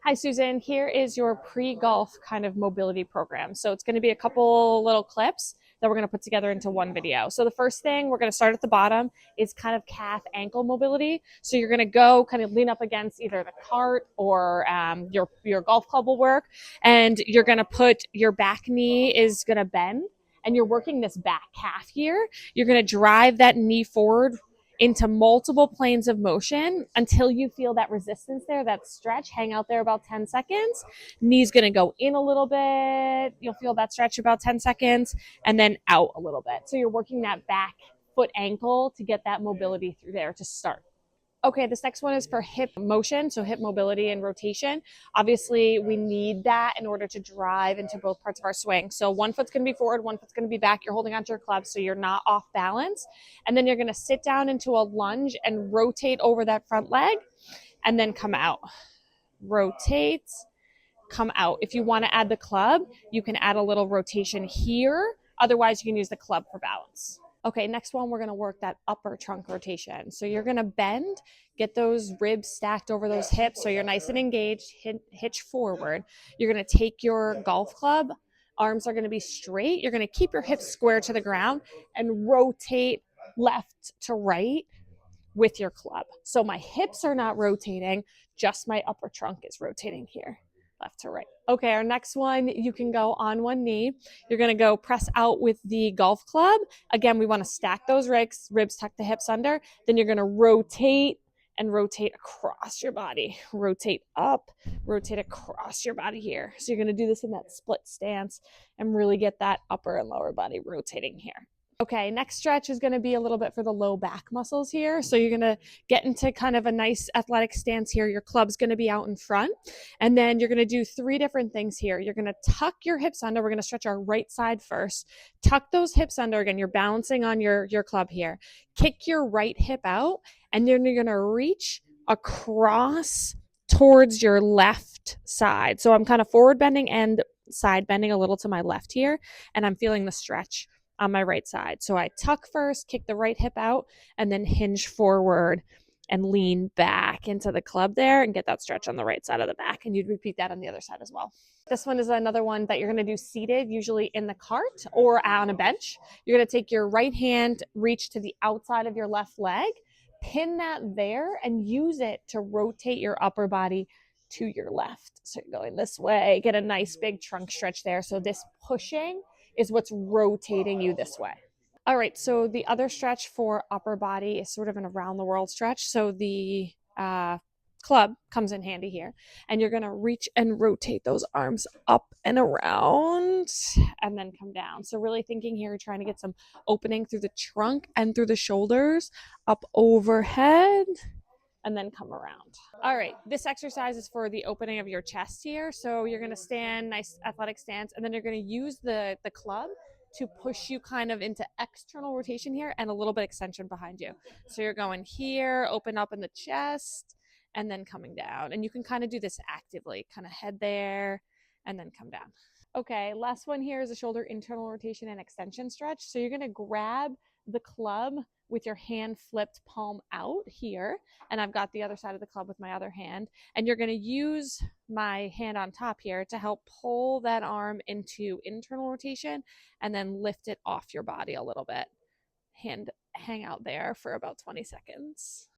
Hi, Susan. Here is your pre-golf kind of mobility program. So it's going to be a couple little clips that we're going to put together into one video. So the first thing we're going to start at the bottom is kind of calf ankle mobility. So you're going to go kind of lean up against either the cart or your golf club will work. And you're going to put your back knee is going to bend and you're working this back calf here. You're going to drive that knee forward into multiple planes of motion until you feel that resistance there, that stretch. Hang out there about 10 seconds. Knee's going to go in a little bit. You'll feel that stretch about 10 seconds and then out a little bit. So you're working that back foot ankle to get that mobility through there to start. Okay, this next one is for hip motion, so hip mobility and rotation. Obviously, we need that in order to drive into both parts of our swing. So one foot's going to be forward, one foot's going to be back. You're holding onto your club so you're not off balance. And then you're going to sit down into a lunge and rotate over that front leg and then come out. Rotate, come out. If you want to add the club, you can add a little rotation here. Otherwise, you can use the club for balance. Okay, next one, we're going to work that upper trunk rotation. So you're going to bend, get those ribs stacked over those hips so you're nice and engaged, hitch forward. You're going to take your golf club, arms are going to be straight. You're going to keep your hips square to the ground and rotate left to right with your club. So my hips are not rotating, just my upper trunk is rotating here, left to right. Okay, our next one, you can go on one knee. You're going to go press out with the golf club. Again, we want to stack those ribs, tuck the hips under. Then you're going to rotate and rotate across your body. Rotate up, rotate across your body here. So you're going to do this in that split stance and really get that upper and lower body rotating here. Okay, next stretch is going to be a little bit for the low back muscles here. So you're going to get into kind of a nice athletic stance here. Your club's going to be out in front. And then you're going to do 3 different things here. You're going to tuck your hips under. We're going to stretch our right side first. Tuck those hips under. Again, you're balancing on your club here. Kick your right hip out. And then you're going to reach across towards your left side. So I'm kind of forward bending and side bending a little to my left here. And I'm feeling the stretch on my right side. So I tuck first, kick the right hip out, and then hinge forward and lean back into the club there and get that stretch on the right side of the back. And you'd repeat that on the other side as well. This one is another one that you're going to do seated, usually in the cart or on a bench. You're going to take your right hand, reach to the outside of your left leg, pin that there, and use it to rotate your upper body to your left. So you're going this way, get a nice big trunk stretch there. So this pushing is what's rotating you this way. All right, so the other stretch for upper body is sort of an around the world stretch. So the club comes in handy here. And you're gonna reach and rotate those arms up and around and then come down. So really thinking here, trying to get some opening through the trunk and through the shoulders, up overhead, and then come around. All right, this exercise is for the opening of your chest here. So you're gonna stand, nice athletic stance, and then you're gonna use the club to push you kind of into external rotation here and a little bit extension behind you. So you're going here, open up in the chest, and then coming down. And you can kind of do this actively, kind of head there, and then come down. Okay, last one here is a shoulder internal rotation and extension stretch. So you're gonna grab the club with your hand flipped palm out here, and I've got the other side of the club with my other hand, and you're going to use my hand on top here to help pull that arm into internal rotation and then lift it off your body a little bit. Hand hang out there for about 20 seconds.